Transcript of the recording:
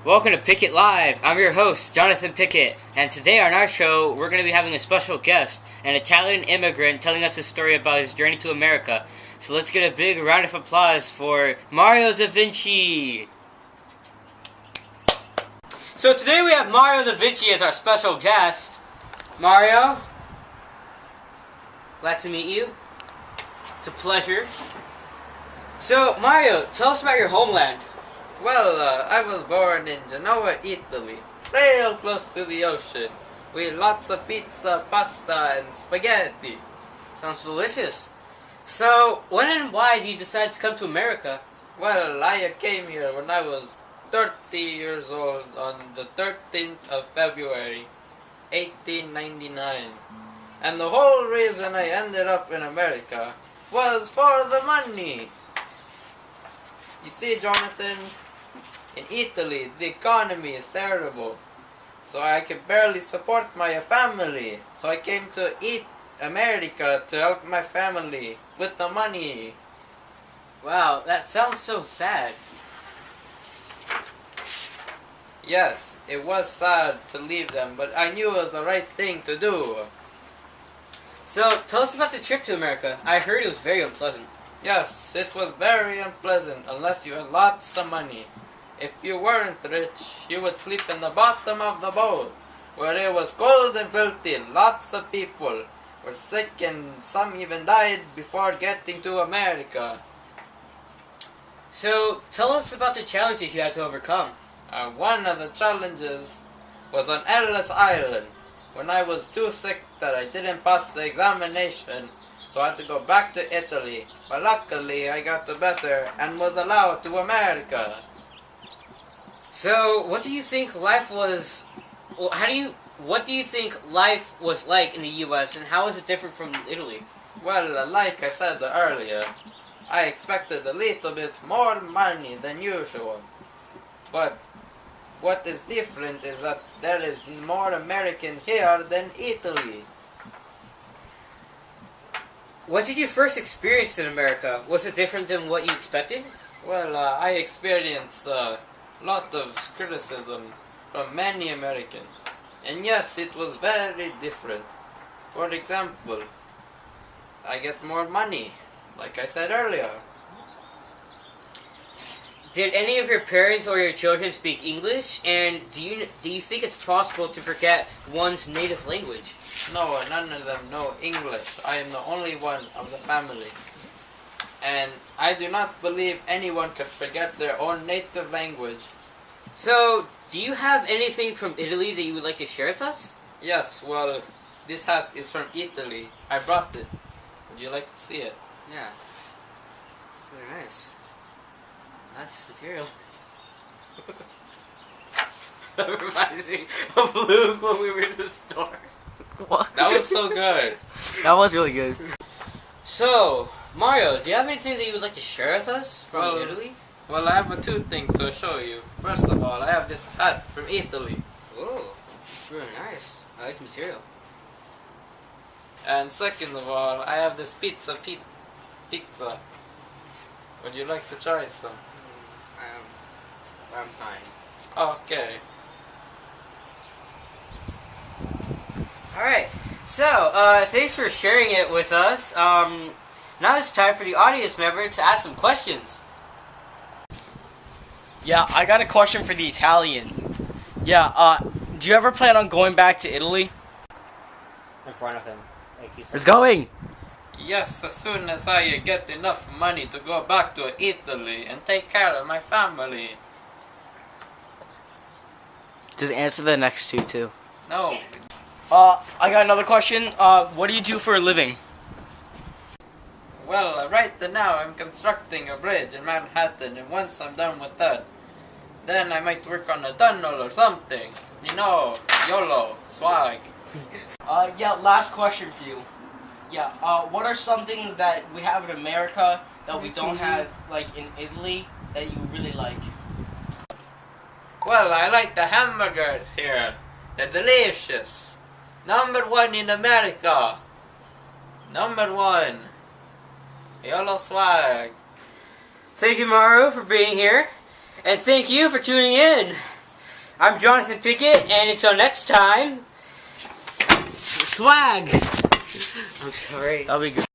Welcome to Pickett Live. I'm your host, Jonathan Pickett, and today on our show, we're going to be having a special guest, an Italian immigrant telling us a story about his journey to America. So let's get a big round of applause for Mario da Vinci. So today we have Mario da Vinci as our special guest. Mario, glad to meet you. It's a pleasure. So, Mario, tell us about your homeland. Well, I was born in Genoa, Italy, real close to the ocean, with lots of pizza, pasta, and spaghetti. Sounds delicious. So, when and why did you decide to come to America? Well, I came here when I was 30 years old on the 13th of February, 1899. And the whole reason I ended up in America was for the money. You see, Jonathan, in Italy, the economy is terrible. So I can barely support my family. So I came to America to help my family with the money. Wow, that sounds so sad. Yes, it was sad to leave them, but I knew it was the right thing to do. So, tell us about the trip to America. I heard it was very unpleasant. Yes, it was very unpleasant unless you had lots of money. If you weren't rich, you would sleep in the bottom of the boat, where it was cold and filthy. Lots of people were sick and some even died before getting to America. So, tell us about the challenges you had to overcome. One of the challenges was on Ellis Island, when I was too sick that I didn't pass the examination, so I had to go back to Italy. But luckily, I got the better and was allowed to America. So, what do you think life was... Well, what do you think life was like in the U.S., and how is it different from Italy? Well, like I said earlier, I expected a little bit more money than usual. But what is different is that there is more Americans here than Italy. What did you first experience in America? Was it different than what you expected? Well, I experienced a lot of criticism from many Americans. And yes, it was very different. For example, I get more money, like I said earlier. Did any of your parents or your children speak English? And do you think it's possible to forget one's native language? No, none of them know English. I am the only one of the family. And I do not believe anyone could forget their own native language. So, do you have anything from Italy that you would like to share with us? Yes, well, this hat is from Italy. I brought it. Would you like to see it? Yeah. It's very nice. Nice material. That reminds me of Luke when we were in the store. What? That was so good. That was really good. So, Mario, do you have anything that you would like to share with us from Italy? Well, I have two things to show you. First of all, I have this hat from Italy. Oh, it's really nice. I like the material. And second of all, I have this pizza. Would you like to try some? I'm fine. Okay. Alright, so, thanks for sharing it with us. Now it's time for the audience member to ask some questions. Yeah, I got a question for the Italian. Yeah, do you ever plan on going back to Italy? In front of him. Like you said. It's going! Yes, as soon as I get enough money to go back to Italy and take care of my family. Just answer the next two, too. No. I got another question. What do you do for a living? Well, right now I'm constructing a bridge in Manhattan, and once I'm done with that, then I might work on a tunnel or something. You know, YOLO, swag. Yeah, last question for you. Yeah, what are some things that we have in America that we don't have, like, in Italy that you really like? Well, I like the hamburgers here. They're delicious. #1 in America. #1. YOLO swag. Thank you, Mario, for being here. And thank you for tuning in. I'm Jonathan Pickett, and until next time, swag. I'm sorry. That'll be good.